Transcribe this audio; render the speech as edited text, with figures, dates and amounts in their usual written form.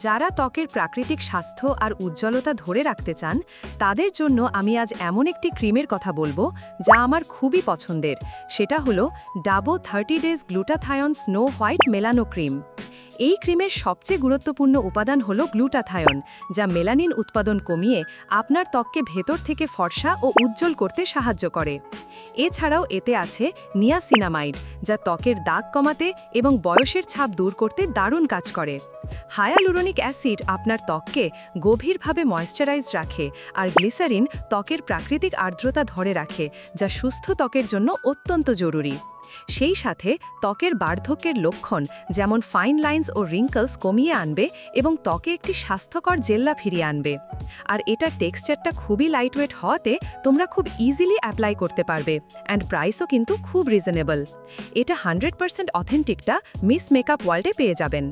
যারা ত্বকের প্রাকৃতিক স্বাস্থ্য আর উজ্জ্বলতা ধরে রাখতে চান তাদের জন্য আমি আজ এমন একটি ক্রিমের কথা বলবো যা আমার খুবই পছন্দের। সেটা হলো ডাবো 30 ডেজ গ্লুটাথায়ন স্নো হোয়াইট মেলানো ক্রিম। এই ক্রিমের সবচেয়ে গুরুত্বপূর্ণ উপাদান হলো গ্লুটাথায়ন, যা মেলানিন উৎপাদন কমিয়ে আপনার ত্বককে ভেতর থেকে ফর্সা ও উজ্জ্বল করতে সাহায্য করে। এছাড়াও এতে আছে নিয়াসিনামাইড, যা ত্বকের দাগ কমাতে এবং বয়সের ছাপ দূর করতে দারুণ কাজ করে। হায়ালুরোনিক অ্যাসিড আপনার ত্বককে গভীরভাবে ময়েশ্চারাইজ রাখে, আর গ্লিসারিন ত্বকের প্রাকৃতিক আর্দ্রতা ধরে রাখে, যা সুস্থ ত্বকের জন্য অত্যন্ত জরুরি। সেই সাথে ত্বকের বার্ধক্যের লক্ষণ যেমন ফাইন লাইন্স ও রিঙ্কলস কমিয়ে আনবে এবং ত্বকে একটি স্বাস্থ্যকর জেল্লা ফিরিয়ে আনবে। আর এটার টেক্সচারটা খুবই লাইটওয়েট হওয়াতে তোমরা খুব ইজিলি অ্যাপ্লাই করতে পারবে, অ্যান্ড প্রাইসও কিন্তু খুব রিজনেবল। এটা 100% অথেন্টিকটা মিস মেকআপ ওয়ার্ল্ডে পেয়ে যাবেন।